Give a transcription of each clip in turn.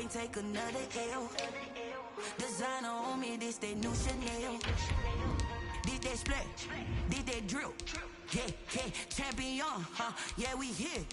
can't take another L. Designer on me, this they new Chanel. Did they split? Did they drill? Yeah, yeah, champion, huh? Yeah, we here.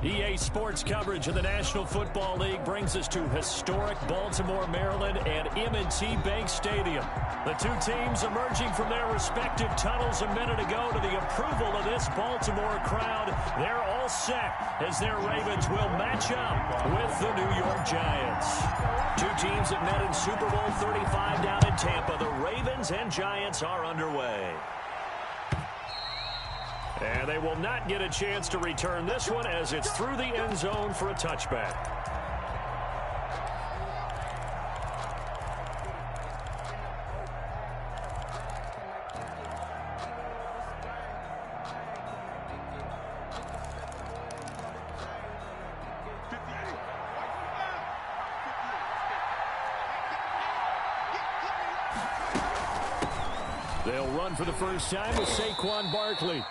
EA Sports coverage of the National Football League brings us to historic Baltimore, Maryland and M&T Bank Stadium. The two teams emerging from their respective tunnels a minute ago to the approval of this Baltimore crowd. They're all set as their Ravens will match up with the New York Giants. Two teams that met in Super Bowl 35 down in Tampa. The Ravens and Giants are underway. And they will not get a chance to return this one as it's through the end zone for a touchback. They'll run for the first time with Saquon Barkley.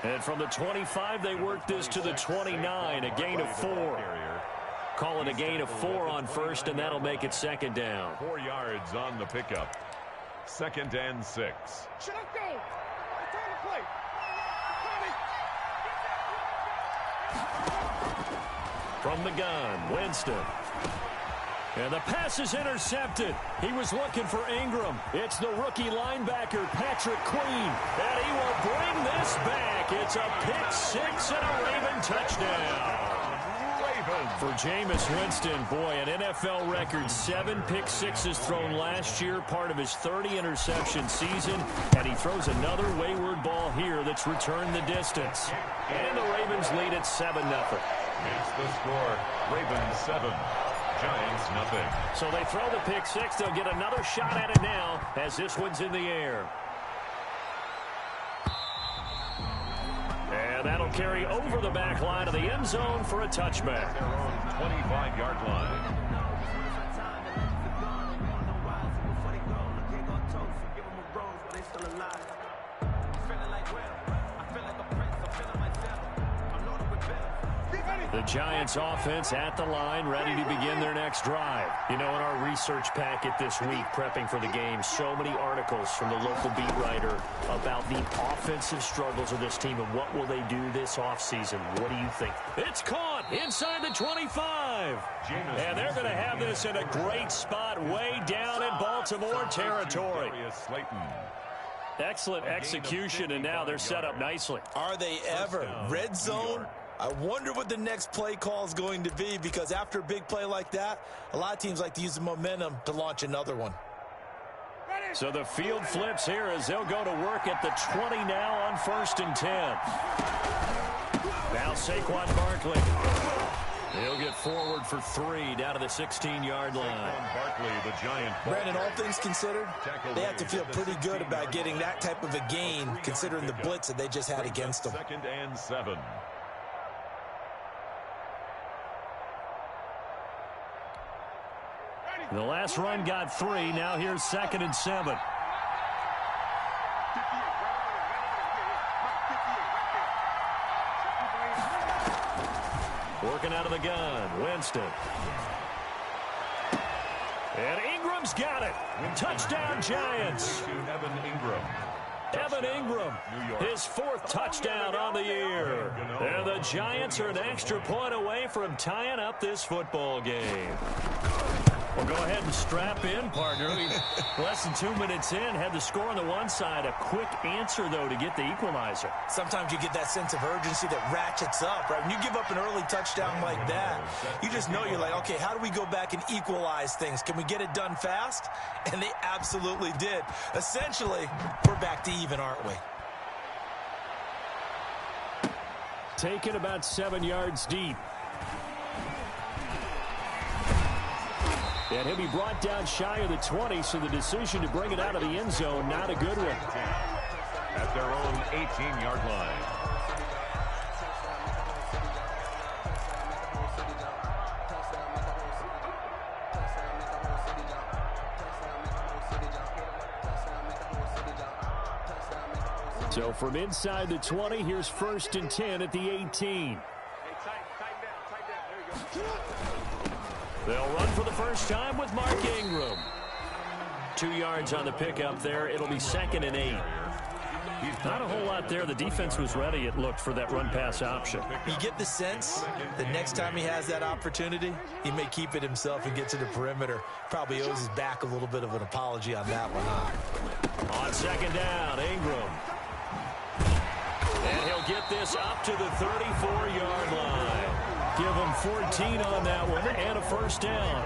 And from the 25, they work this to the 29, a gain of 4. Call it a gain of 4 on first, and that'll make it second down. 4 yards on the pickup. 2nd and 6. Shut up, go! Return the play. From the gun, Winston. And the pass is intercepted. He was looking for Ingram. It's the rookie linebacker, Patrick Queen. And he will bring this back. It's a pick 6 and a Raven touchdown. For Jameis Winston, boy, an NFL record 7 pick sixes thrown last year, part of his 30 interception season. And he throws another wayward ball here that's returned the distance. And the Ravens lead at 7-0. It's the score. Ravens 7. Giants nothing. So they throw the pick 6. They'll get another shot at it now as this one's in the air. And that'll carry over the back line of the end zone for a touchback. Their own 25-yard line. The Giants offense at the line, ready to begin their next drive. You know, in our research packet this week, prepping for the game, so many articles from the local beat writer about the offensive struggles of this team and what will they do this offseason. What do you think? It's caught inside the 25. And they're going to have this in a great spot way down in Baltimore territory. Excellent execution, and now they're set up nicely. Are they ever? Red zone? I wonder what the next play call is going to be, because after a big play like that, a lot of teams like to use the momentum to launch another one. So the field flips here as they'll go to work at the 20 now on 1st and 10. Now Saquon Barkley. He'll get forward for 3 down to the 16-yard line. Barkley, the Giant. Brandon, all things considered, they have to feel pretty good about getting that type of a gain, considering the blitz that they just had against them. 2nd and 7. The last run got 3. Now here's 2nd and 7. Working out of the gun, Winston. And Ingram's got it. Touchdown, Giants. Evan Ingram, his 4th touchdown on the year. And the Giants are an extra point away from tying up this football game. Well, go ahead and strap in, partner. Less than 2 minutes in, had the score on the one side. A quick answer, though, to get the equalizer. Sometimes you get that sense of urgency that ratchets up, right? When you give up an early touchdown like that, you just know you're like, okay, how do we go back and equalize things? Can we get it done fast? And they absolutely did. Essentially, we're back to even, aren't we? Taken about 7 yards deep. And he'll be brought down shy of the 20, so the decision to bring it out of the end zone, not a good one. At their own 18-yard line. So from inside the 20, here's 1st and 10 at the 18. They'll run for the first time with Mark Ingram. 2 yards on the pickup there. It'll be 2nd and 8. Not a whole lot there. The defense was ready, it looked, for that run-pass option. You get the sense that next time he has that opportunity, he may keep it himself and get to the perimeter. Probably owes his back a little bit of an apology on that one. On 2nd down, Ingram. And he'll get this up to the 34-yard line. Give him 14 on that one and a 1st down.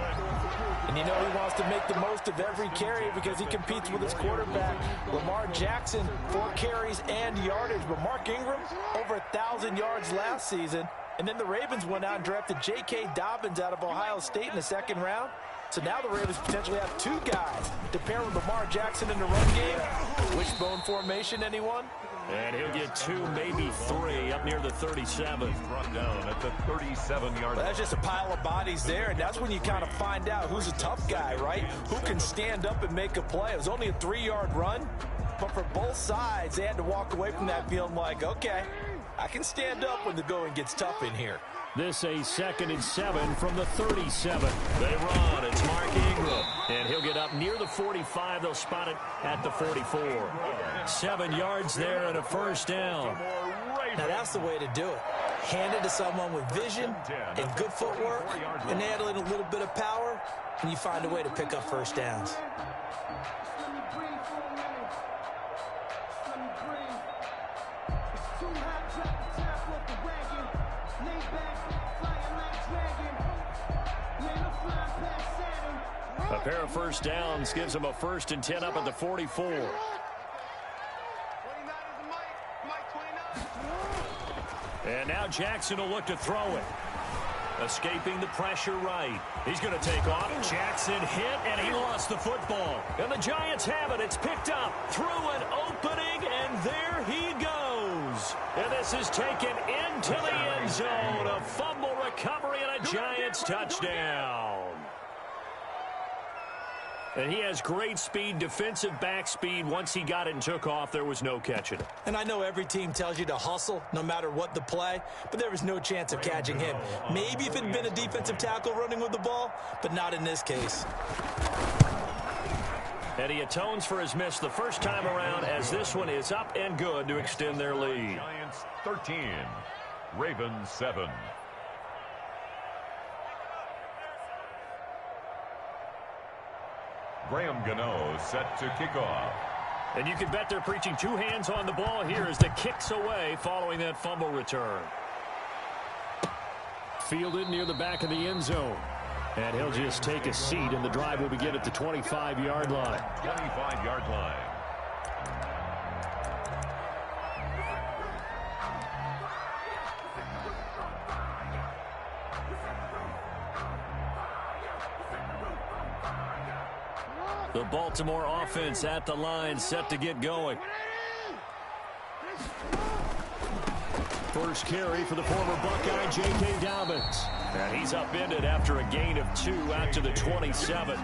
And you know he wants to make the most of every carry because he competes with his quarterback. Lamar Jackson, 4 carries and yardage. But Mark Ingram, over 1,000 yards last season. And then the Ravens went out and drafted J.K. Dobbins out of Ohio State in the 2nd round. So now the Ravens potentially have 2 guys to pair with Lamar Jackson in the run game. Wishbone formation, anyone? And he'll get 2, maybe 3, up near the 37. Brought down at the 37-yard line. Well, that's just a pile of bodies there, and that's when you kind of find out who's a tough guy, right? Who can stand up and make a play. It was only a 3-yard run, but for both sides, they had to walk away from that feeling like, okay, I can stand up when the going gets tough in here. This a 2nd and 7 from the 37. They run. It's Mark Ingram. And he'll get up near the 45. They'll spot it at the 44. 7 yards there and a 1st down. Now that's the way to do it. Hand it to someone with vision and good footwork and add in a little bit of power, and you find a way to pick up 1st downs. A pair of 1st downs gives them a 1st and 10 up at the 44. And now Jackson will look to throw it. Escaping the pressure right. He's going to take off. Jackson hit, and he lost the football. And the Giants have it. It's picked up through an opening, and there he goes. And this is taken into the end zone. A fumble recovery and a Giants touchdown. And he has great speed, defensive back speed. Once he got it and took off, there was no catching it. And I know every team tells you to hustle no matter what the play, but there was no chance of catching him. Maybe if it had been a defensive tackle running with the ball, but not in this case. And he atones for his miss the first time around, as this one is up and good to extend their lead. Giants 13, Ravens 7. Graham Gano set to kick off. And you can bet they're preaching 2 hands on the ball here as the kick's away following that fumble return. Fielded near the back of the end zone. And he'll just take a seat, and the drive will begin at the 25-yard line. 25-yard line. The Baltimore offense at the line, set to get going. First carry for the former Buckeye, J.K. Dobbins. And he's upended after a gain of 2 out to the 27.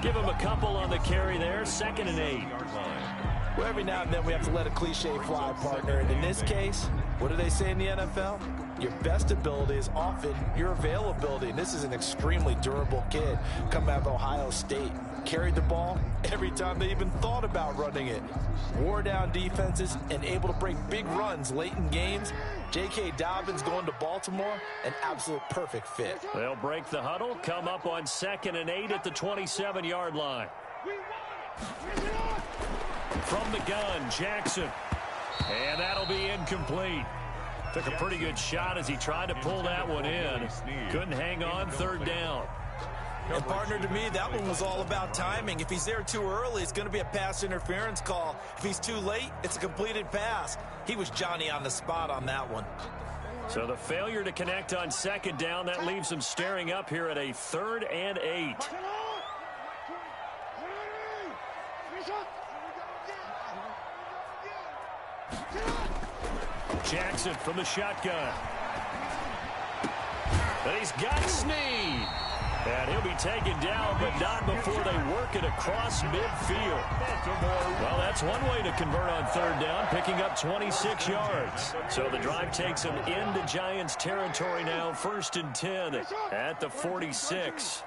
Give him a couple on the carry there, 2nd and 8. Well, every now and then we have to let a cliche fly, partner. And in this case, what do they say in the NFL? Your best ability is often your availability. And this is an extremely durable kid coming out of Ohio State. Carried the ball every time they even thought about running it. Wore down defenses and able to break big runs late in games. J.K. Dobbins going to Baltimore, an absolute perfect fit. They'll break the huddle, come up on 2nd and 8 at the 27-yard line. From the gun, Jackson. And that'll be incomplete. Took a pretty good shot as he tried to pull that one in. Couldn't hang on, 3rd down. And partner, to me, that one was all about timing. If he's there too early, it's going to be a pass interference call. If he's too late, it's a completed pass. He was Johnny on the spot on that one. So the failure to connect on second down, that leaves him staring up here at a 3rd and 8. Jackson from the shotgun. But he's got Snead. And he'll be taken down, but not before they work it across midfield. Well, that's one way to convert on 3rd down, picking up 26 yards. So the drive takes them into Giants territory now, 1st and 10 at the 46.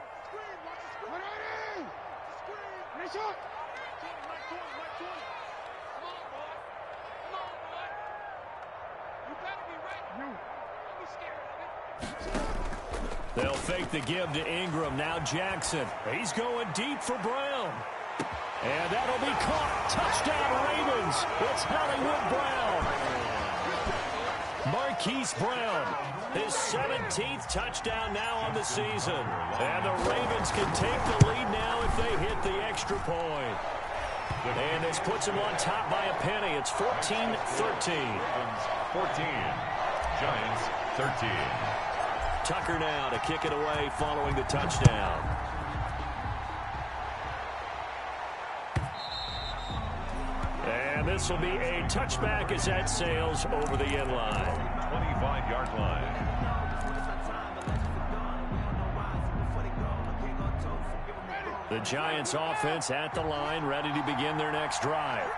They'll fake the give to Ingram. Now Jackson. He's going deep for Brown. And that'll be caught. Touchdown Ravens. It's Hollywood Brown. Marquise Brown. His 17th touchdown now on the season. And the Ravens can take the lead now if they hit the extra point. And this puts them on top by a penny. It's 14-13. 14. Giants 13. Tucker now to kick it away following the touchdown. And this will be a touchback as that sails over the end line. 25-yard line. The Giants offense at the line, ready to begin their next drive.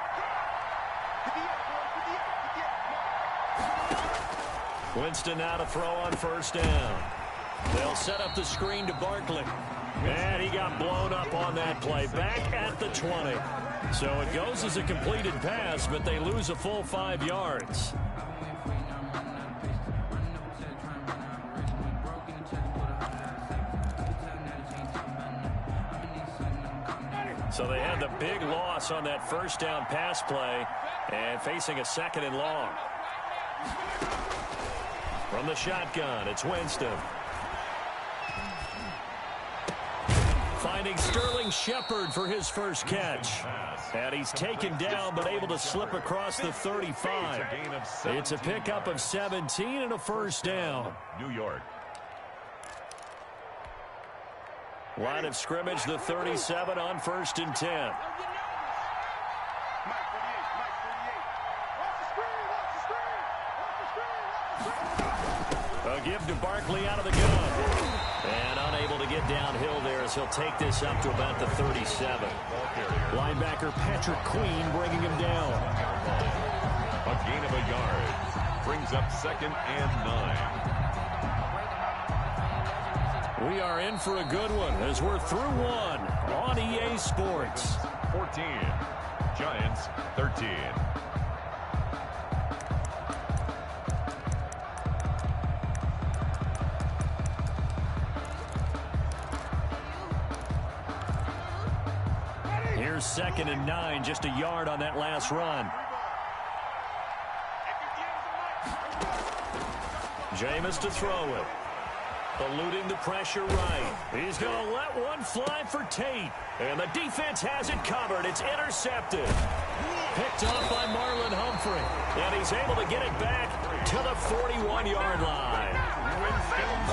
Winston now to throw on 1st down. They'll set up the screen to Barkley. And he got blown up on that play. Back at the 20. So it goes as a completed pass, but they lose a full 5 yards. So they had the big loss on that 1st down pass play and facing a 2nd and long. From the shotgun, it's Winston. Finding Sterling Shepard for his first catch. And he's taken down but able to slip across the 35. It's a pickup of 17 and a 1st down. New York. Line of scrimmage, the 37 on 1st and 10. A give to Barkley out of the gun. And unable to get downhill there as he'll take this up to about the 37. Linebacker Patrick Queen bringing him down. A gain of a yard. Brings up 2nd and 9. We are in for a good one as we're through one on EA Sports. 14. Giants 13. Here's 2nd and 9, just a yard on that last run. Jameis to throw it. Eluding the pressure right. He's going to let one fly for Tate. And the defense has it covered. It's intercepted. Picked off by Marlon Humphrey. And he's able to get it back to the 41-yard line.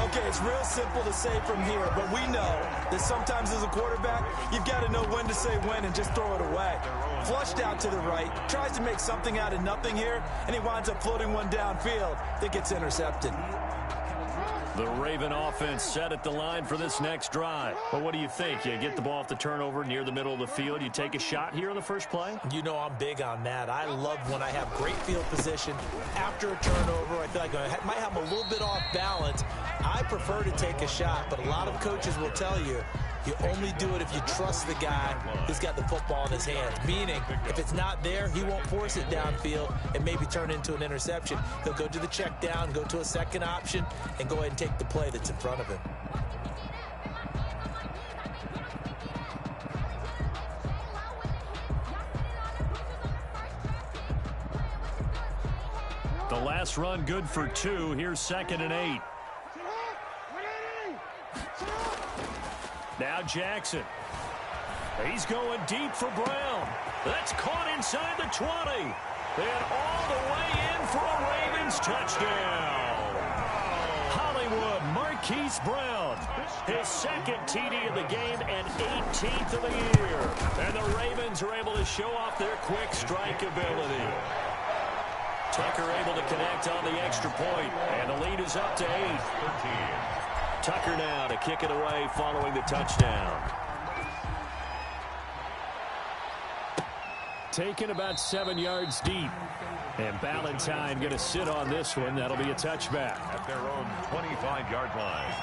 Okay, it's real simple to say from here, but we know that sometimes as a quarterback, you've got to know when to say when and just throw it away. Flushed out to the right, tries to make something out of nothing here, and he winds up floating one downfield that gets intercepted. The Raven offense set at the line for this next drive. But what do you think? You get the ball off the turnover near the middle of the field. You take a shot here on the first play? You know I'm big on that. I love when I have great field position. After a turnover, I feel like I might have a little bit off balance. I prefer to take a shot, but a lot of coaches will tell you, you only do it if you trust the guy who's got the football in his hands. Meaning, if it's not there, he won't force it downfield and maybe turn into an interception. He'll go to the check down, go to a second option, and go ahead and take the play that's in front of him. The last run good for 2. Here's 2nd and 8. Jackson. He's going deep for Brown. That's caught inside the 20. And all the way in for a Ravens touchdown. Hollywood Marquise Brown. His second TD of the game and 18th of the year. And the Ravens are able to show off their quick strike ability. Tucker able to connect on the extra point. And the lead is up to 8. Tucker now to kick it away following the touchdown. Taken about 7 yards deep. And Ballantyne going to sit on this one. That'll be a touchback. At their own 25-yard line.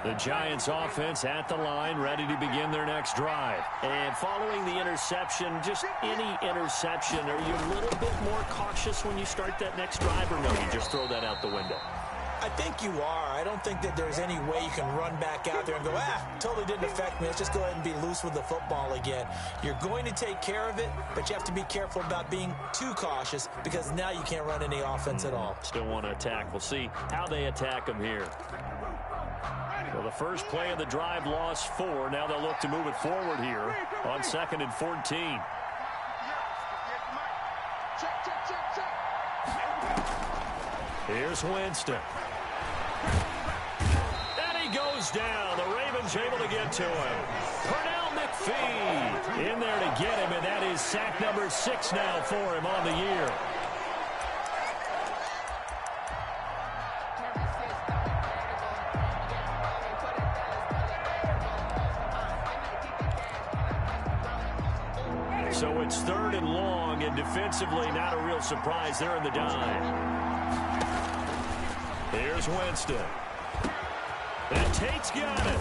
The Giants offense at the line, ready to begin their next drive. And following the interception, just any interception, are you a little bit more cautious when you start that next drive, or no, you just throw that out the window? I think you are. I don't think that there's any way you can run back out there and go, totally didn't affect me. Let's just go ahead and be loose with the football again. You're going to take care of it, but you have to be careful about being too cautious because now you can't run any offense at all. Still want to attack. We'll see how they attack them here. Well, the first play of the drive lost 4. Now they'll look to move it forward here on 2nd and 14. Here's Winston. And he goes down. The Ravens able to get to him. Pernell McPhee in there to get him, and that is sack number 6 now for him on the year. So it's 3rd and long, and defensively not a real surprise. They're in the dime. Here's Winston. And Tate's got it.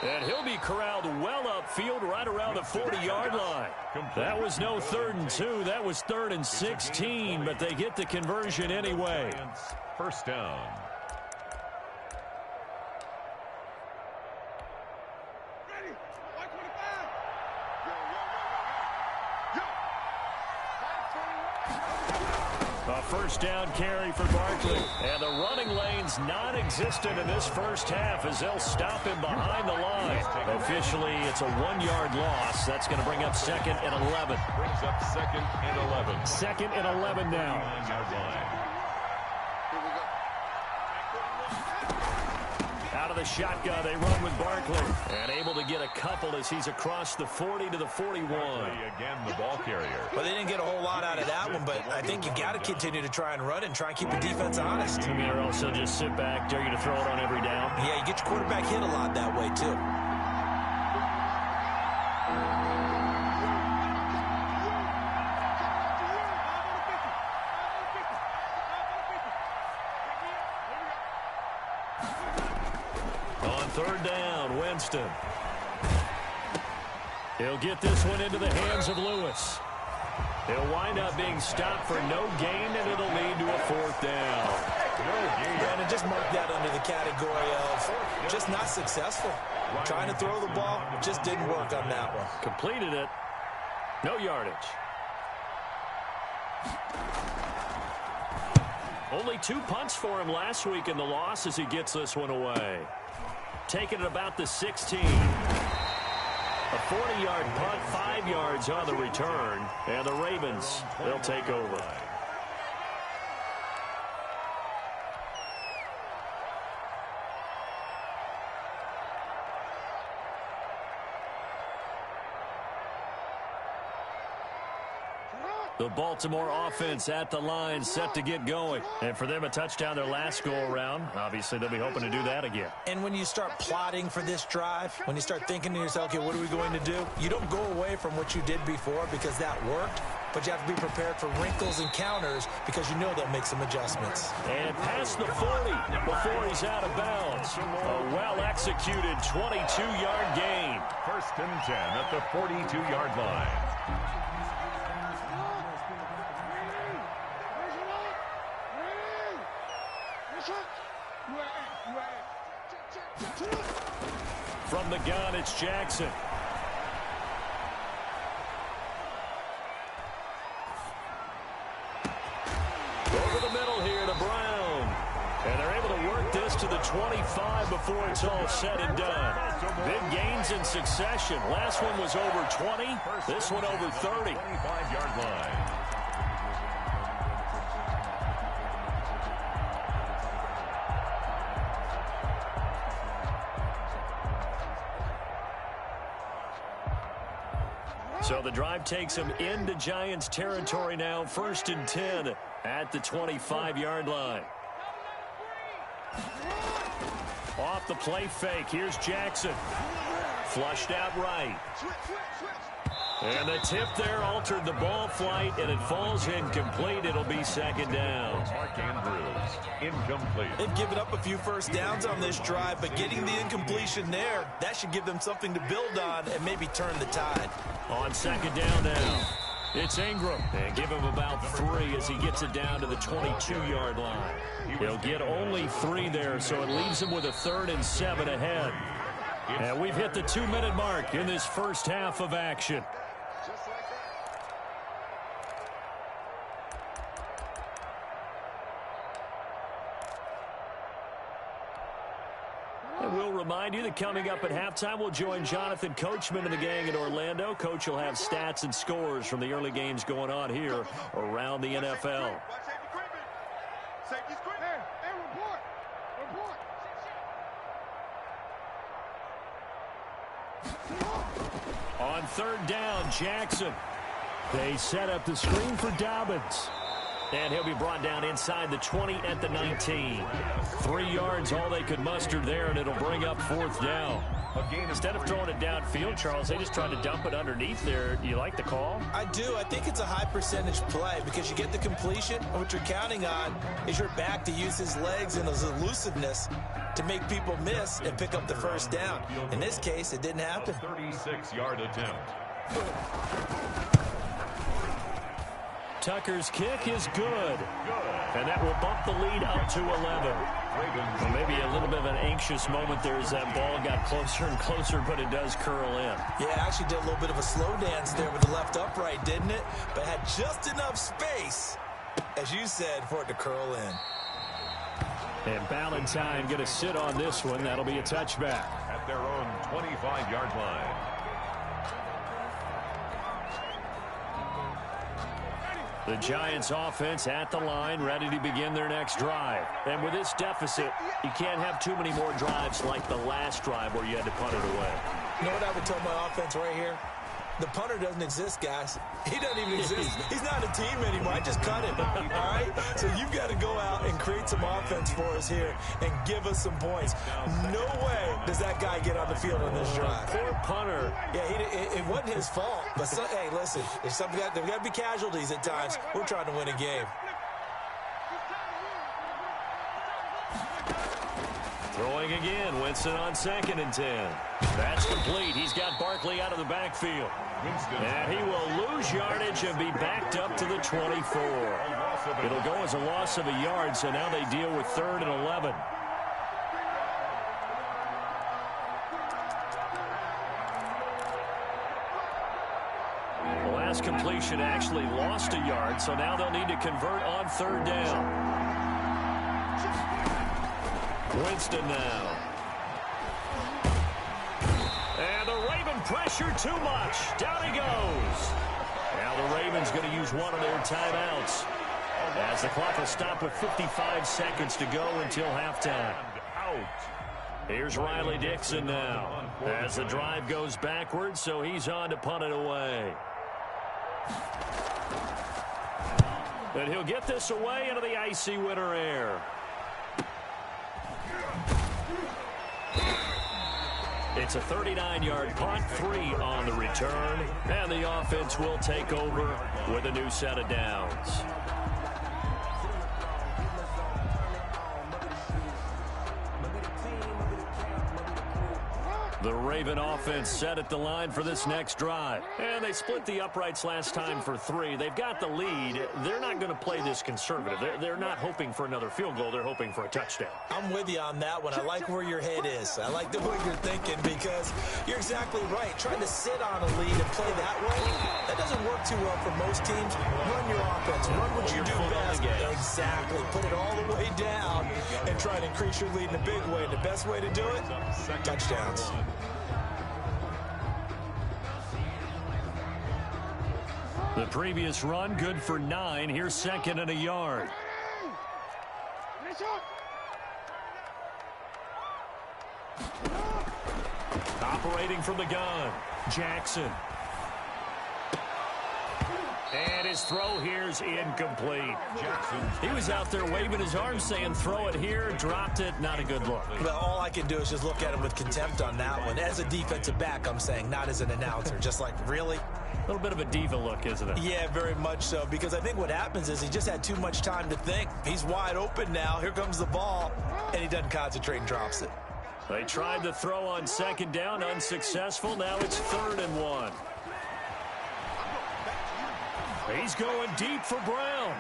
And he'll be corralled well upfield right around the 40-yard line. That was no 3rd and 2. That was 3rd and 16, but they get the conversion anyway. First down. A first down carry for Barkley. And the running lane's non-existent in this first half as they'll stop him behind the line. Officially, it's a 1-yard loss. That's going to bring up 2nd and 11. Brings up 2nd and 11. 2nd and 11 now. 9-yard line. Out of the shotgun, they run with Barkley. And able to get a couple as he's across the 40 to the 41. Again, the ball carrier. Well, they didn't get a whole lot out of that one, but I think you got to continue to try and run and try and keep the defense honest. I mean, or else they'll just sit back, dare you to throw it on every down. Yeah, you get your quarterback hit a lot that way, too. On 3rd down, Winston. He'll get this one into the hands of Lewis. He'll wind up being stopped for no gain, and it'll lead to a 4th down. And just mark that under the category of just not successful. Trying to throw the ball, just didn't work on that one. Completed it. No yardage. Only 2 punts for him last week in the loss as he gets this one away. Taking it about the 16. A 40-yard punt, 5 yards on the return. And the Ravens, they'll take over. The Baltimore offense at the line, set to get going. And for them, a touchdown their last go-around. Obviously, they'll be hoping to do that again. And when you start plotting for this drive, when you start thinking to yourself, okay, what are we going to do? You don't go away from what you did before because that worked, but you have to be prepared for wrinkles and counters because you know they'll make some adjustments. And past the 40 before he's out of bounds. A well-executed 22-yard gain. 1st and 10 at the 42-yard line. From the gun, it's Jackson. Over the middle here to Brown. 25 before it's all said and done. Big gains in succession. Last one was over 20. This one over 30. 25-yard line. So the drive takes him into Giants territory now. 1st and 10 at the 25-yard line. Off the play fake. Here's Jackson. Flushed out right. And the tip there altered the ball flight, and it falls incomplete. It'll be 2nd down. Mark Andrews, incomplete. They've given up a few first downs on this drive, but getting the incompletion there, that should give them something to build on and maybe turn the tide. On 2nd down now, it's Ingram. And give him about 3 as he gets it down to the 22-yard line. He'll get only 3 there, so it leaves him with a 3rd and 7 ahead. And we've hit the 2-minute mark in this first half of action. And we'll remind you that coming up at halftime, we'll join Jonathan Coachman and the gang in Orlando. Coach will have stats and scores from the early games going on here around the NFL. On 3rd down, Jackson. They set up the screen for Dobbins. And he'll be brought down inside the 20 at the 19. 3 yards, all they could muster there, and it'll bring up 4th down. Instead of throwing it downfield, Charles, they just tried to dump it underneath there. You like the call? I do. I think it's a high percentage play because you get the completion, and what you're counting on is your back to use his legs and his elusiveness to make people miss and pick up the 1st down. In this case, it didn't happen. 36-yard attempt. Tucker's kick is good. And that will bump the lead up to 11. Well, maybe a little bit of an anxious moment there as that ball got closer and closer, but it does curl in. Yeah, actually did a little bit of a slow dance there with the left upright, didn't it? But had just enough space, as you said, for it to curl in. And Ballantyne going to sit on this one. That'll be a touchback. At their own 25-yard line. The Giants offense at the line, ready to begin their next drive. And with this deficit, you can't have too many more drives like the last drive where you had to punt it away. You know what I would tell my offense right here? The punter doesn't exist, guys. He doesn't even exist. He's not a team anymore. I just cut him, all right? So you've got to go out and create some offense for us here and give us some points. No way does that guy get on the field on this drive. Poor punter. Yeah, it wasn't his fault. But, hey, listen, there's got to be casualties at times. We're trying to win a game. Throwing again, Winston on 2nd and 10. That's complete. He's got Barkley out of the backfield. And he will lose yardage and be backed up to the 24. It'll go as a loss of a yard, so now they deal with 3rd and 11. The last completion actually lost a yard, so now they'll need to convert on 3rd down. Winston now. And the Raven pressure too much. Down he goes. Now the Ravens going to use one of their timeouts as the clock will stop with 55 seconds to go until halftime. Here's Riley Dixon now as the drive goes backwards, so he's on to punt it away. But he'll get this away into the icy winter air. It's a 39-yard punt, 3 on the return, and the offense will take over with a new set of downs. The Raven offense set at the line for this next drive. And they split the uprights last time for 3. They've got the lead. They're not going to play this conservative. They're not hoping for another field goal. They're hoping for a touchdown. I'm with you on that one. I like where your head is. I like the way you're thinking because you're exactly right. Trying to sit on a lead and play that way, that doesn't work too well for most teams. Run your offense. Run what you do best. Exactly. Put it all the way down and try to increase your lead in a big way. And the best way to do it, touchdowns. The previous run, good for 9. Here's 2nd and a yard. Operating from the gun, Jackson. And his throw here's incomplete. He was out there waving his arms saying throw it here, dropped it, not a good look. Well, all I can do is just look at him with contempt on that one. As a defensive back, I'm saying, not as an announcer. Just like, really? A little bit of a diva look, isn't it? Yeah, very much so, because I think what happens is he just had too much time to think. He's wide open now. Here comes the ball, and he doesn't concentrate and drops it. They tried to throw on 2nd down, unsuccessful. Now it's 3rd and 1. He's going deep for Brown.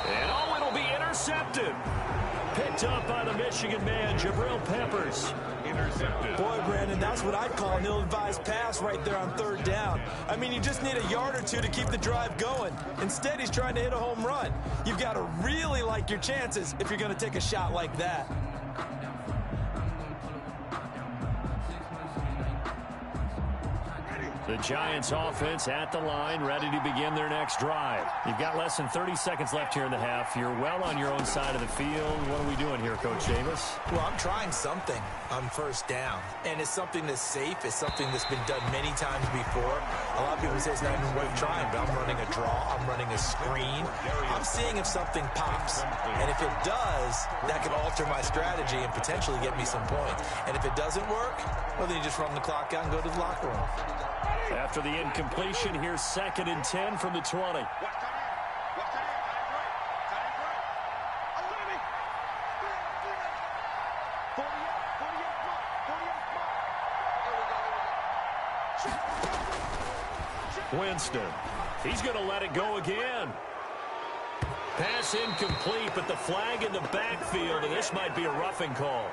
And oh, it'll be intercepted. Picked up by the Michigan man, Jabril Peppers. Intercepted. Boy, Brandon, that's what I'd call an ill-advised pass right there on 3rd down. I mean, you just need a yard or two to keep the drive going. Instead, he's trying to hit a home run. You've got to really like your chances if you're going to take a shot like that. The Giants offense at the line, ready to begin their next drive. You've got less than 30 seconds left here in the half. You're well on your own side of the field. What are we doing here, Coach Davis? Well, I'm trying something on 1st down, and it's something that's safe. It's something that's been done many times before. A lot of people say it's not even worth trying, but I'm running a draw. I'm running a screen. I'm seeing if something pops, and if it does, that could alter my strategy and potentially get me some points. And if it doesn't work, well, then you just run the clock out and go to the locker room. After the incompletion, here's 2nd and 10 from the 20. Winston. He's going to let it go again. Pass incomplete, but the flag in the backfield, and this might be a roughing call.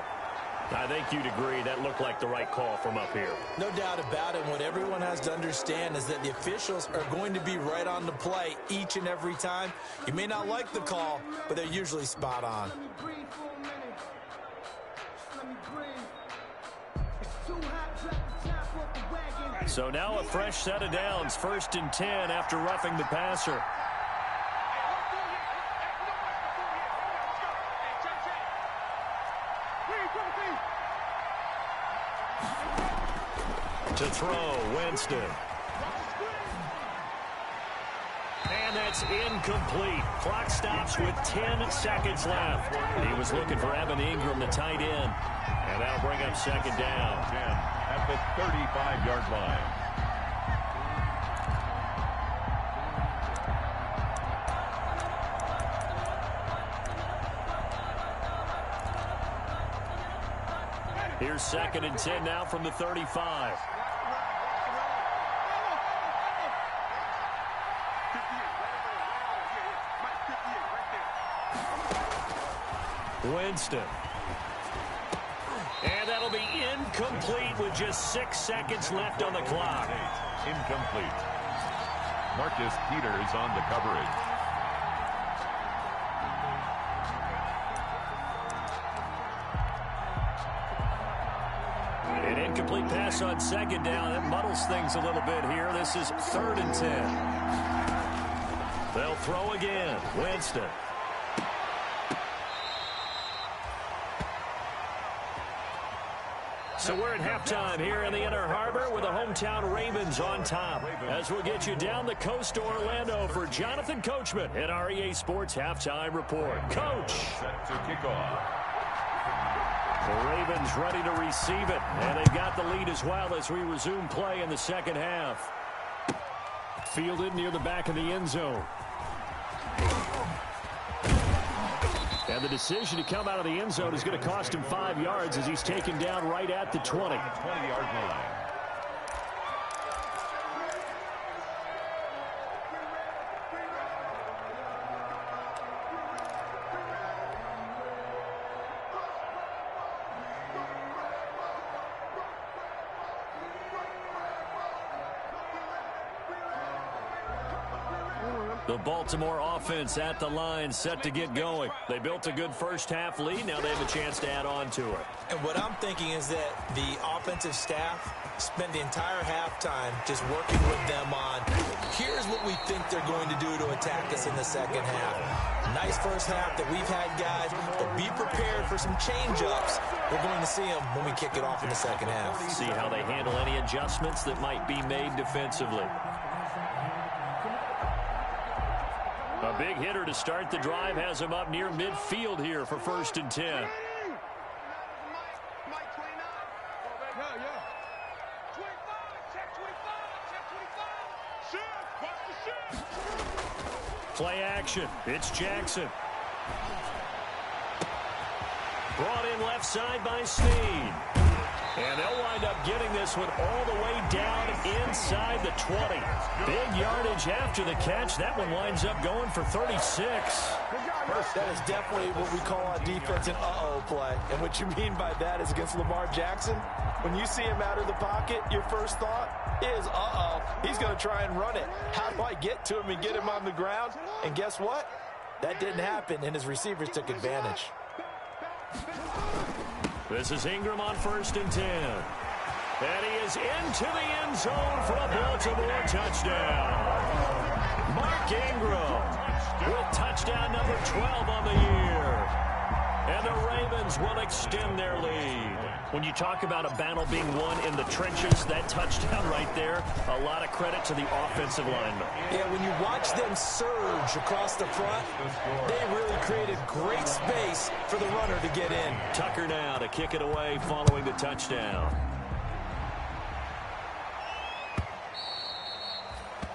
I think you'd agree that looked like the right call from up here. No doubt about it. What everyone has to understand is that the officials are going to be right on the play each and every time. You may not like the call, but they're usually spot on. So now a fresh set of downs, 1st and 10 after roughing the passer. To throw, Winston. And that's incomplete. Clock stops with 10 seconds left. He was looking for Evan Ingram, the tight end. And that'll bring up 2nd down. At the 35-yard line. Here's 2nd and 10 now from the 35. Winston. And that'll be incomplete with just 6 seconds left on the clock. Incomplete. Marcus Peters on the coverage. An incomplete pass on 2nd down. That muddles things a little bit here. This is 3rd and 10. They'll throw again. Winston. So we're at halftime here in the Inner Harbor with the hometown Ravens on top. As we'll get you down the coast to Orlando for Jonathan Coachman in our EA Sports Halftime Report. Coach. Set to kick off. The Ravens ready to receive it, and they've got the lead as well as we resume play in the 2nd half. Fielded near the back of the end zone. And the decision to come out of the end zone is going to cost him 5 yards as he's taken down right at the 20. 20-yard line. The Baltimore offense at the line, set to get going. They built a good first-half lead. Now they have a chance to add on to it. And what I'm thinking is that the offensive staff spent the entire halftime just working with them on, here's what we think they're going to do to attack us in the second half. Nice first half that we've had, guys, but be prepared for some change-ups. We're going to see them when we kick it off in the second half. See how they handle any adjustments that might be made defensively. A big hitter to start the drive has him up near midfield here for 1st and 10. Play action. It's Jackson. Brought in left side by Snead. And they'll wind up getting this one all the way down inside the 20. Big yardage after the catch. That one winds up going for 36. That is definitely what we call on defense an uh-oh play. And what you mean by that is against Lamar Jackson, when you see him out of the pocket, your first thought is, uh-oh, he's going to try and run it. How do I get to him and get him on the ground? And guess what? That didn't happen, and his receivers took advantage. This is Ingram on 1st and 10. And he is into the end zone for a Baltimore touchdown. Mark Ingram with touchdown number 12 on the year. And the Ravens will extend their lead. When you talk about a battle being won in the trenches, that touchdown right there, a lot of credit to the offensive linemen. Yeah, when you watch them surge across the front, they really created great space for the runner to get in. Tucker now to kick it away following the touchdown.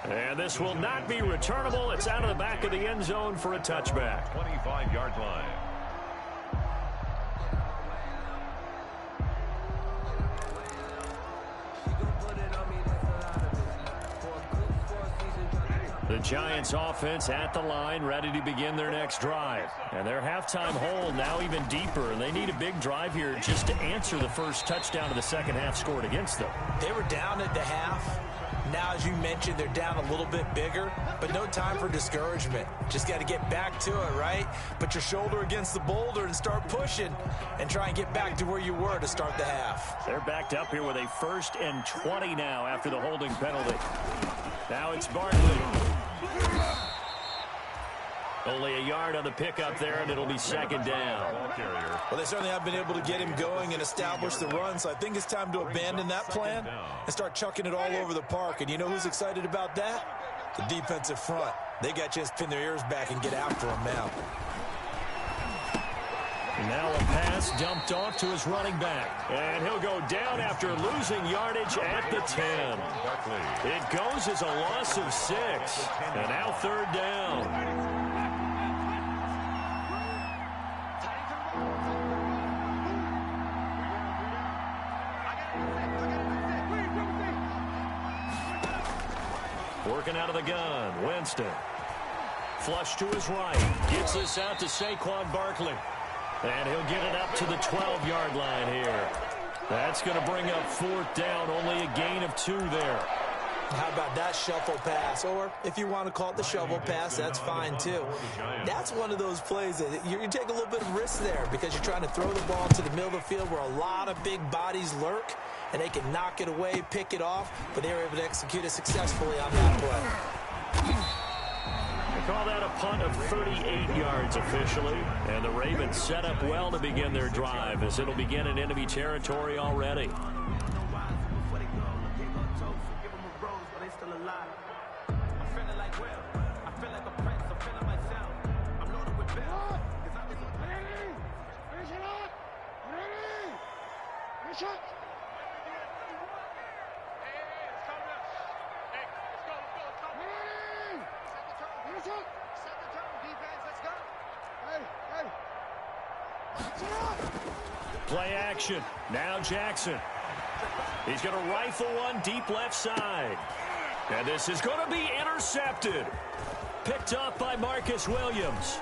And this will not be returnable. It's out of the back of the end zone for a touchback. 25-yard line. The Giants offense at the line, ready to begin their next drive. And their halftime hole now even deeper, and they need a big drive here just to answer the first touchdown of the second half scored against them. They were down at the half. Now, as you mentioned, they're down a little bit bigger, but no time for discouragement. Just got to get back to it, right? Put your shoulder against the boulder and start pushing and try and get back to where you were to start the half. They're backed up here with a 1st and 20 now after the holding penalty. Now it's Barkley. Only a yard on the pickup there, and it'll be 2nd down. Well, they certainly have been able to get him going and establish the run, so I think it's time to abandon that plan and start chucking it all over the park. And you know who's excited about that? The defensive front. They got a chance to pin their ears back and get after him now. And now a pass dumped off to his running back. And he'll go down after losing yardage at the 10. It goes as a loss of 6. And now 3rd down. Working out of the gun, Winston. Flush to his right. Gets this out to Saquon Barkley. And he'll get it up to the 12-yard line here. That's going to bring up 4th down. Only a gain of 2 there. How about that shuffle pass? Or if you want to call it the shovel pass, that's fine too. That's one of those plays that you take a little bit of risk there because you're trying to throw the ball to the middle of the field where a lot of big bodies lurk, and they can knock it away, pick it off, but they were able to execute it successfully on that play. They call that a punt of 38 yards officially, and the Ravens set up well to begin their drive as it'll begin in enemy territory already. Play action. Now Jackson. He's going to rifle one deep left side. And this is going to be intercepted. Picked off by Marcus Williams.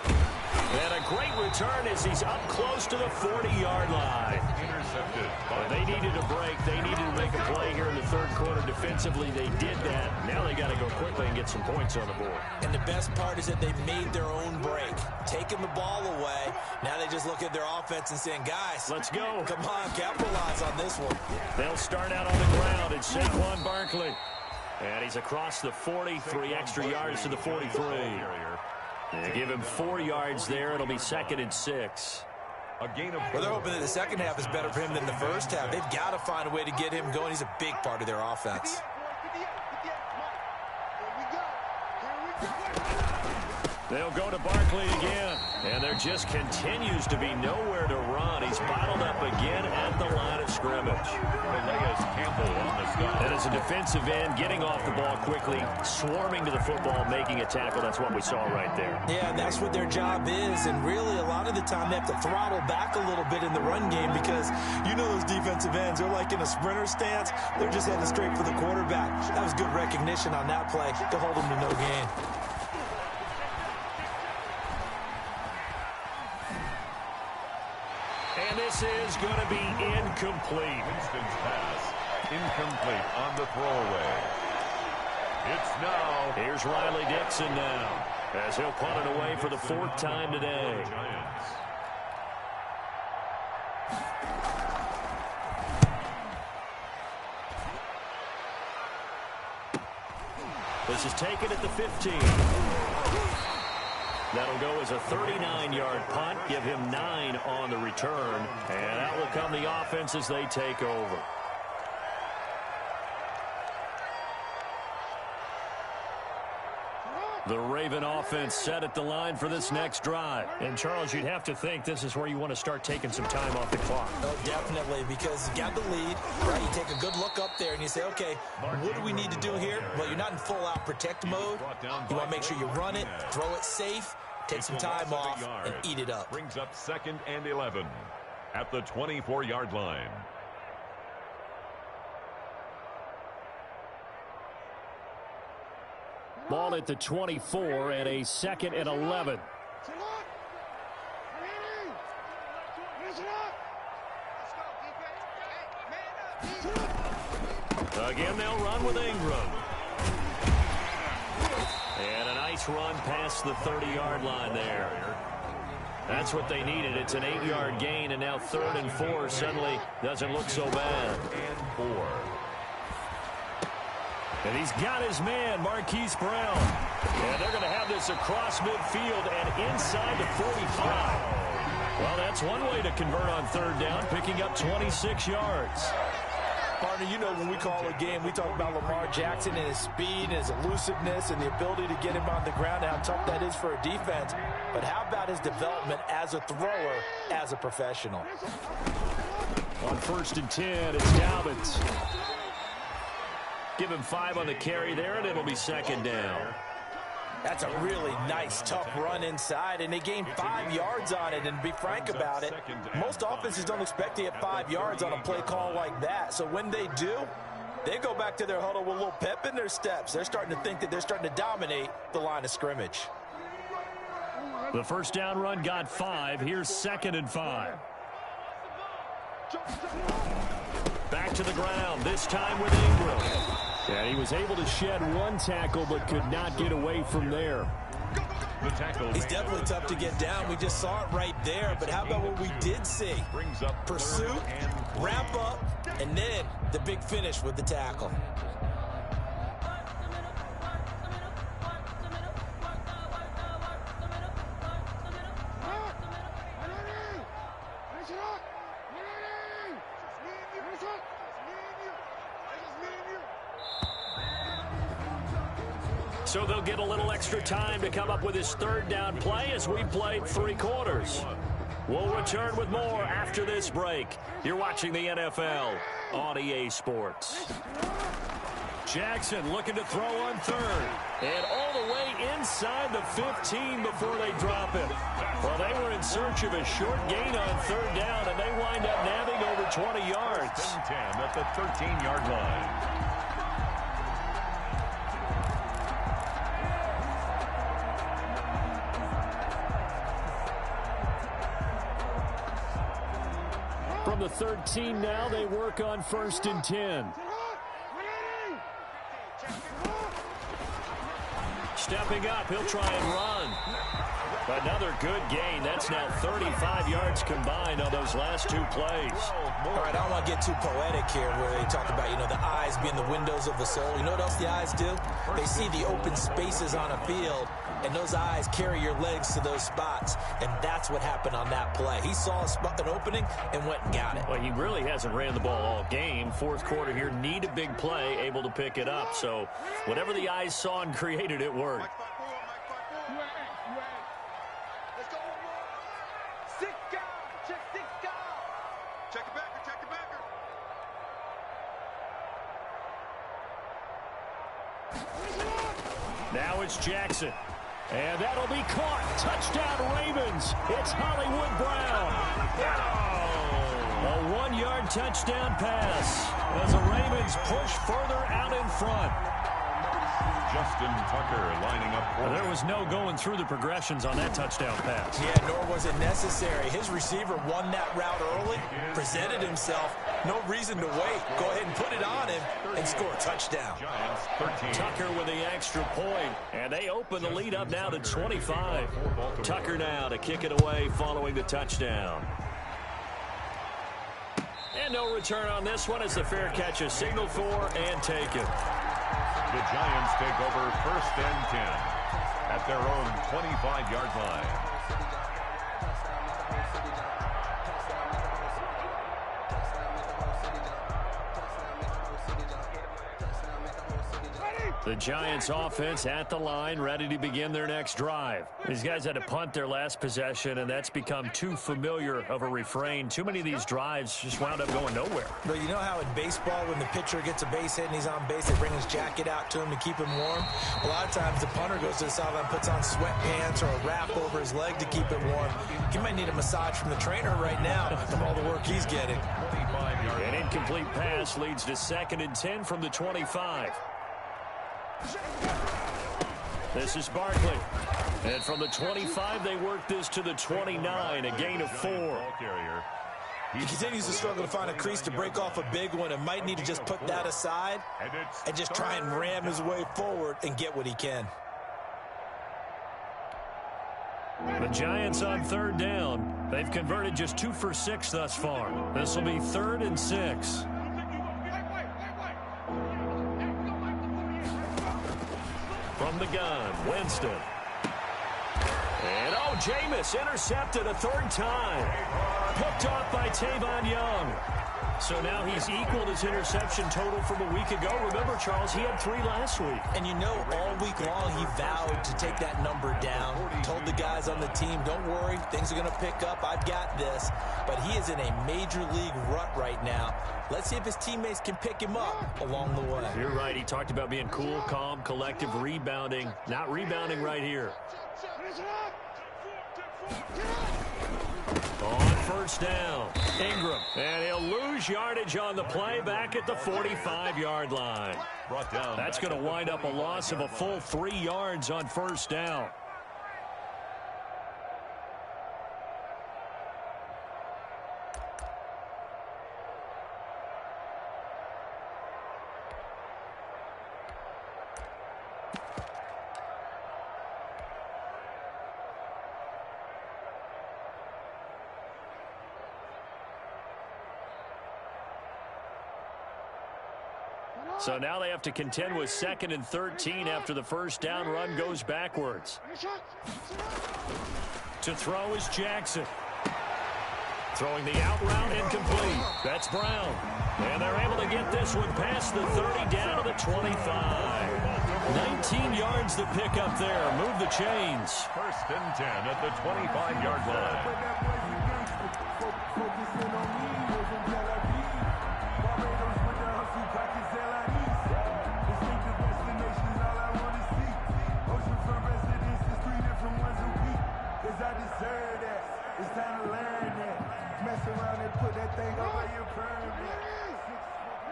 And a great return as he's up close to the 40-yard line. Intercepted. They needed a break. They needed to make a play here in the third quarter defensively. They did that. Now they got to go quickly and get some points on the board. And the best part is that they made their own break. Taking the ball away. Now they just look at their offense and saying, guys, let's go. Come on, capitalize on this one. They'll start out on the ground. It's Saquon Barkley. And he's across the 40, 3 extra yards to the 43. They give him 4 yards there. It'll be 2nd and 6. A gain of 4. Well, they're hoping that the second half is better for him than the first half. They've got to find a way to get him going. He's a big part of their offense. They'll go to Barkley again. And there just continues to be nowhere to run. He's bottled up again at the line of scrimmage. And as a defensive end, getting off the ball quickly, swarming to the football, making a tackle. That's what we saw right there. Yeah, that's what their job is. And really, a lot of the time, they have to throttle back a little bit in the run game because you know those defensive ends, they're like in a sprinter stance. They're just heading straight for the quarterback. That was good recognition on that play to hold them to no gain. And this is going to be incomplete. Winston's pass incomplete on the throwaway. It's now. Here's Riley Dixon now as he'll punt it away for the 4th time today. Giants. This is taken at the 15. That'll go as a 39-yard punt, give him 9 on the return, and out will come the offense as they take over. The Raven offense set at the line for this next drive. And, Charles, you'd have to think this is where you want to start taking some time off the clock. Oh, definitely, because you got the lead, right? You take a good look up there and you say, okay, what do we need to do here? Well, you're not in full-out protect mode. You want to make sure you run it, throw it safe, take some time off, and eat it up. Brings up 2nd and 11 at the 24-yard line. Ball at the 24 and a 2nd and 11. Again, they'll run with Ingram. And a nice run past the 30-yard line there. That's what they needed. It's an 8-yard gain, and now 3rd and 4 suddenly doesn't look so bad. And 4. And he's got his man, Marquise Brown. And they're going to have this across midfield and inside the 45. Well, that's one way to convert on 3rd down, picking up 26 yards. Partner, you know when we call a game, we talk about Lamar Jackson and his speed and his elusiveness and the ability to get him on the ground and how tough that is for a defense. But how about his development as a thrower, as a professional? On 1st and 10, it's Dobbins. Give him 5 on the carry there, and it'll be 2nd down. That's a really nice, tough run inside, and they gained 5 yards on it. And to be frank about it, most offenses don't expect to get 5 yards on a play call like that. So when they do, they go back to their huddle with a little pep in their steps. They're starting to think that they're starting to dominate the line of scrimmage. The 1st down run got 5. Here's 2nd and 5. Back to the ground, this time with Ingram. And he was able to shed 1 tackle but could not get away from there. The tackle. He's definitely tough to get down. We just saw it right there. But how about what we did see? Brings up pursuit, wrap up, and then the big finish with the tackle. So they'll get a little extra time to come up with his 3rd down play as we played 3 quarters. We'll return with more after this break. You're watching the NFL on EA Sports. Jackson looking to throw on third. And all the way inside the 15 before they drop it. Well, they were in search of a short gain on third down, and they wind up nabbing over 20 yards. 10 at the 13-yard line. From the 13 now, they work on 1st and 10. Stepping up, he'll try and run. Another good gain. That's now 35 yards combined on those last 2 plays. All right, I don't want to get too poetic here where they talk about, the eyes being the windows of the soul. You know what else the eyes do? They see the open spaces on a field, and those eyes carry your legs to those spots, and that's what happened on that play. He saw an opening and went and got it. Well, he really hasn't ran the ball all game. Fourth quarter here, need a big play, able to pick it up. So whatever the eyes saw and created, it worked. Now it's Jackson. And that'll be caught. Touchdown, Ravens. It's Hollywood Brown. A 1-yard touchdown pass as the Ravens push further out in front. Justin Tucker lining up for There was no going through the progressions on that touchdown pass. Yeah, nor was it necessary. His receiver won that route early, presented himself. No reason to wait. Go ahead and put it on him and score a touchdown. Giants 13. Tucker with the extra point, and they open the lead up now to 25. Tucker now to kick it away following the touchdown. And no return on this one as the fair catch is signaled for and taken. The Giants take over 1st and 10 at their own 25-yard line. The Giants offense at the line, ready to begin their next drive. These guys had to punt their last possession, and that's become too familiar of a refrain. Too many of these drives just wound up going nowhere. But you know how in baseball, when the pitcher gets a base hit and he's on base, they bring his jacket out to him to keep him warm? A lot of times the punter goes to the sideline, puts on sweatpants or a wrap over his leg to keep it warm. He might need a massage from the trainer right now from all the work he's getting. An incomplete pass leads to 2nd and 10 from the 25. This is Barkley. And from the 25, they work this to the 29, a gain of 4. He continues to struggle to find a crease to break off a big one and might need to just put that aside and just try and ram his way forward and get what he can. The Giants on 3rd down. They've converted just 2 for 6 thus far. This will be 3rd and 6. From the gun, Winston. And, Jameis intercepted a 3rd time. Picked off by Tavon Young. So now he's equaled his interception total from a week ago. Remember, Charles, he had 3 last week. And all week long he vowed to take that number down. Told the guys on the team, don't worry, things are going to pick up. I've got this. But he is in a major league rut right now. Let's see if his teammates can pick him up along the way. You're right. He talked about being cool, calm, collective, rebounding. Not rebounding right here. On 1st down, Ingram. And he'll lose yardage on the play back at the 45-yard line. That's going to wind up a loss of a full 3 yards on 1st down. So now they have to contend with 2nd and 13 after the 1st down run goes backwards. To throw is Jackson. Throwing the out route incomplete. That's Brown. And they're able to get this one past the 30 down to the 25. 19 yards to pick up there. Move the chains. 1st and 10 at the 25-yard line.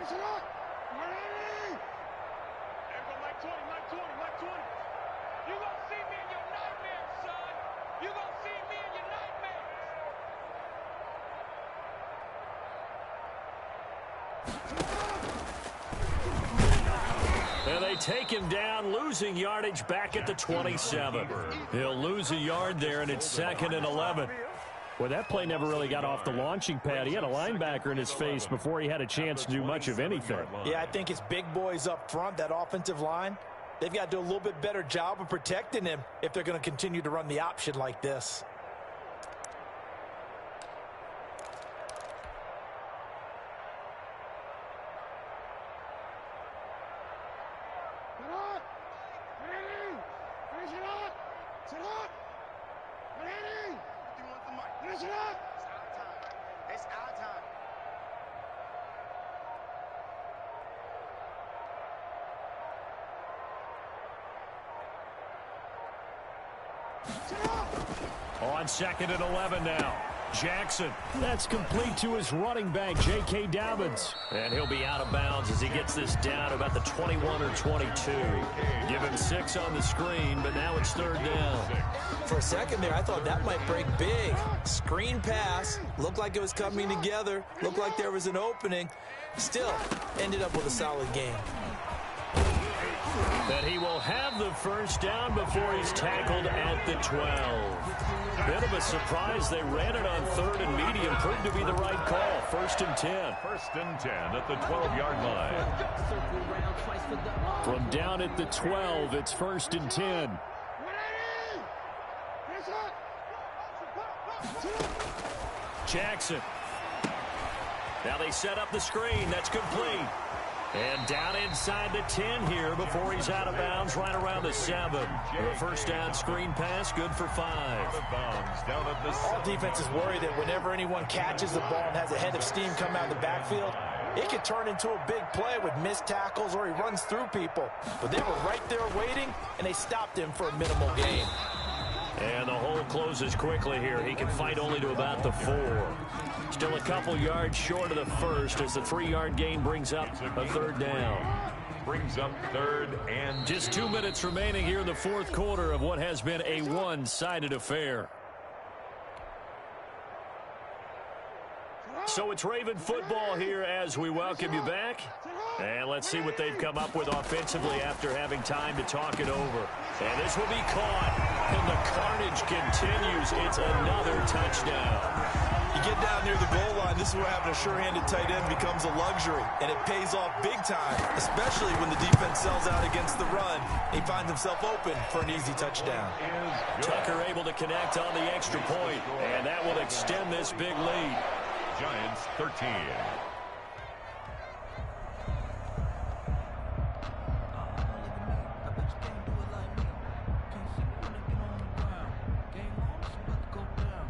Finish it up. Ready? Everyone, Mike 20, Mike 20, Mike 20. You gonna see me in your nightmares, son. You gonna see me in your nightmares. And they take him down, losing yardage back at the 27. He'll lose a yard there, and it's 2nd and 11. Well, that play never really got off the launching pad. He had a linebacker in his face before he had a chance to do much of anything. Yeah, I think it's big boys up front, that offensive line. They've got to do a little bit better job of protecting him if they're going to continue to run the option like this. On 2nd and 11 now. Jackson. That's complete to his running back, J.K. Dobbins. And he'll be out of bounds as he gets this down to about the 21 or 22. Give him 6 on the screen, but now it's 3rd down. For a second there, I thought that might break big. Screen pass. Looked like it was coming together. Looked like there was an opening. Still, ended up with a solid game. That he will have the 1st down before he's tackled at the 12. Bit of a surprise. They ran it on 3rd and medium. Proved to be the right call. 1st and 10. 1st and 10 at the 12-yard line. From down at the 12, it's 1st and 10. Jackson. Now they set up the screen. That's complete. And down inside the 10 here before he's out of bounds right around the 7. The 1st down screen pass, good for 5. Out of bounds, down at the All 7. defenses worry that whenever anyone catches the ball and has a head of steam come out of the backfield, it could turn into a big play with missed tackles or he runs through people. But they were right there waiting, and they stopped him for a minimal gain. And the hole closes quickly here. He can fight only to about the 4. Still a couple yards short of the 1st as the 3-yard gain brings up a 3rd down. Brings up 3rd and just 2 minutes remaining here in the 4th quarter of what has been a one-sided affair. So it's Raven football here as we welcome you back. And let's see what they've come up with offensively after having time to talk it over. And this will be caught. And the carnage continues. It's another touchdown. You get down near the goal line, this is where having a sure-handed tight end becomes a luxury. And it pays off big time, especially when the defense sells out against the run. He finds himself open for an easy touchdown. Tucker able to connect on the extra point. And that will extend this big lead. Giants 13.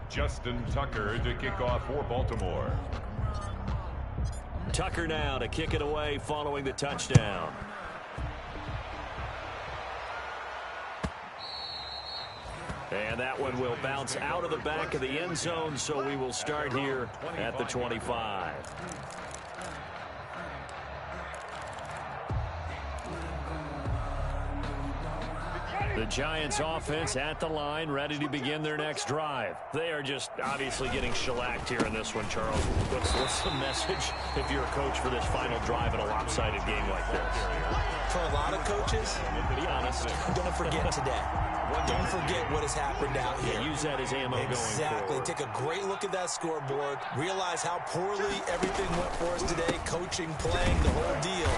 Justin Tucker to kick off for Baltimore. Tucker now to kick it away following the touchdown. And that one will bounce out of the back of the end zone, so we will start here at the 25. The Giants offense at the line, ready to begin their next drive. They are just obviously getting shellacked here in this one, Charles. What's the message if you're a coach for this final drive in a lopsided game like this? For a lot of coaches, be honest, don't forget today. Don't forget what has happened out here. Yeah, use that as ammo going forward. Exactly. Take a great look at that scoreboard. Realize how poorly everything went for us today. Coaching, playing, the whole deal.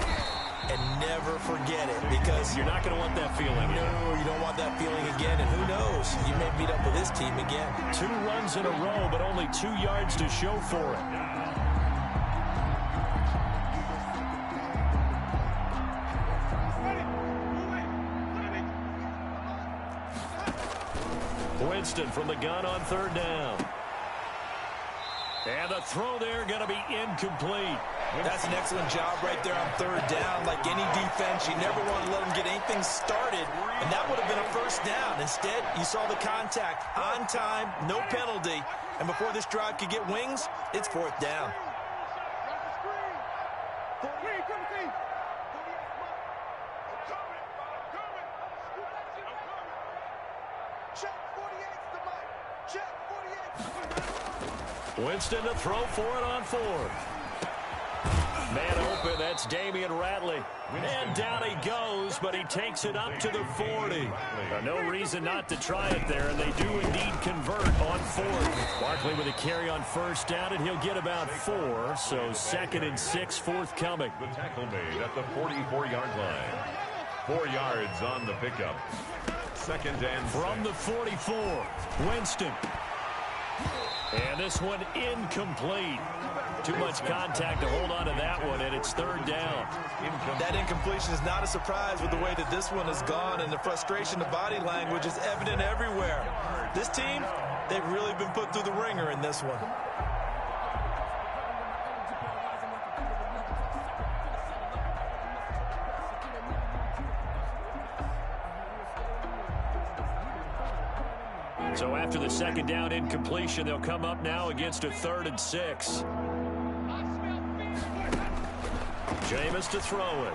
And never forget it, because you're not going to want that feeling again. No, you don't want that feeling again. And who knows? You may meet up with this team again. 2 runs in a row, but only 2 yards to show for it. Winston from the gun on 3rd down. And the throw there going to be incomplete. That's an excellent job right there on 3rd down. Like any defense, you never want to let them get anything started, and that would have been a 1st down. Instead, you saw the contact on time, no penalty, and before this drive could get wings, it's 4th down. Winston to throw for it on fourth. Man open, that's Damian Ratley. And down he goes, but he takes it up to the 40. No reason not to try it there, and they do indeed convert on fourth. Barkley with a carry on first down, and he'll get about 4. So 2nd and 6 forthcoming. The tackle made at the 44-yard line. 4 yards on the pickup. 2nd and 6. From the 44, Winston. And this one incomplete. Too much contact to hold on to that one, and it's 3rd down. That incompletion is not a surprise with the way that this one has gone, and the frustration, the body language is evident everywhere. This team, they've really been put through the ringer in this one. So after the 2nd down incompletion, they'll come up now against a 3rd and 6. Jameis to throw it.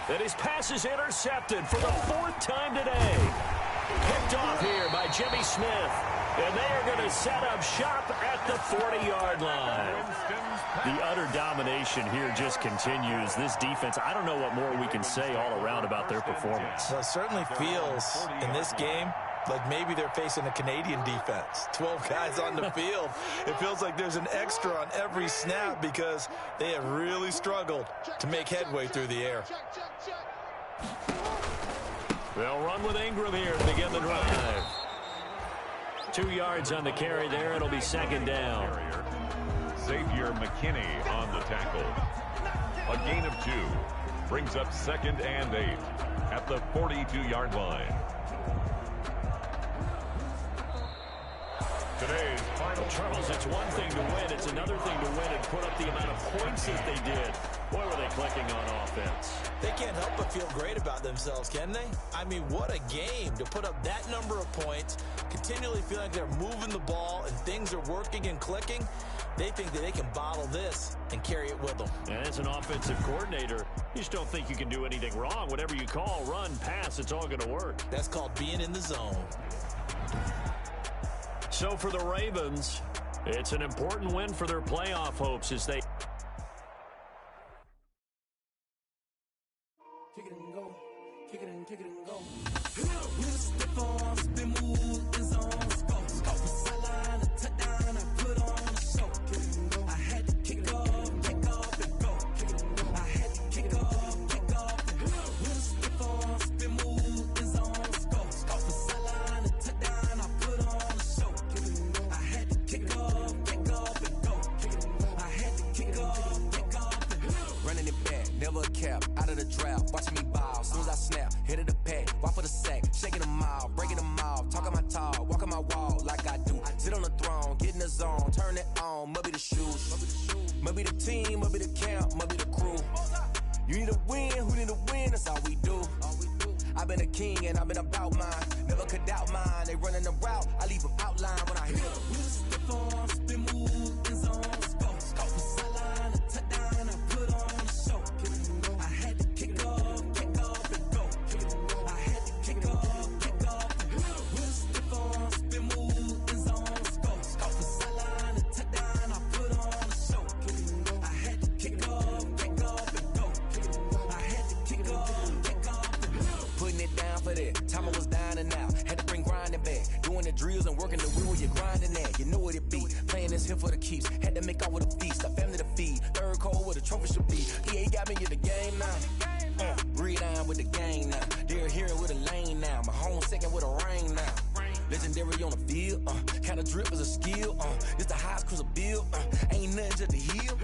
And his pass is intercepted for the 4th time today. Picked off here by Jimmy Smith. And they are going to set up shop at the 40-yard line. The utter domination here just continues. This defense, I don't know what more we can say all around about their performance. Well, it certainly feels in this game like maybe they're facing a Canadian defense. 12 guys on the field. It feels like there's an extra on every snap because they have really struggled to make headway through the air. They'll run with Ingram here to begin the drive. 2 yards on the carry there. It'll be 2nd down. Xavier McKinney on the tackle. A gain of 2 brings up 2nd and 8 at the 42-yard line. Today's final. Charles, it's one thing to win. It's another thing to win and put up the amount of points that they did. Boy, were they clicking on offense. They can't help but feel great about themselves, can they? I mean, what a game to put up that number of points, continually feeling like they're moving the ball and things are working and clicking. They think that they can bottle this and carry it with them. And as an offensive coordinator, you just don't think you can do anything wrong. Whatever you call, run, pass, it's all going to work. That's called being in the zone. So for the Ravens, it's an important win for their playoff hopes as they... Kick it and go. Kick it and go. With stiff arms, spin move, in zone, scope. Off the sideline, a touchdown, I put on a show. I had to kick off and go. I had to kick off and go. With stiff arms, spin move, in zone, scope. Off the sideline, a touchdown, I put on a show. I had to kick off and go. I had to kick off and go. Running it back, never a cap, out of the draft, watching me ball, soon as I snap, hit of the pack, walk for the sack, shaking them all, breaking them all, talking my talk, walking my wall like I do, sit on the throne, get in the zone, turn it on, must be the shoes, must be the team, must be the camp, must be the crew, you need a win, who need a win, that's all we do, I've been a king and I've been about mine, never could doubt mine, they running the route, I leave them outline when I hit them. With a stiff arm, spin move, in zone, scope. Off the sideline, a touchdown, I put on a show. I had to kick off and go. I had to kick off and go. With a stiff arm, spin move, in zone, scope. Off the sideline, a touchdown, I put on a show. I had to kick off and go. I had to kick off and go. Putting it down for that. Time I was down and out. Had to bring grinding back. Doing the drills and working the wheel you're grinding at. You know what it be. Playing this here for the keeps. Had to make off with a feast. A family to feed. Third cold where the trophy should be. EA got me in the game now. Breathe down with the game now. They're here with a lane now. My home second with a rain now. Legendary on the field. Kind of drip is a skill. It's the highest cruiser bill. Ain't nothing just to heal.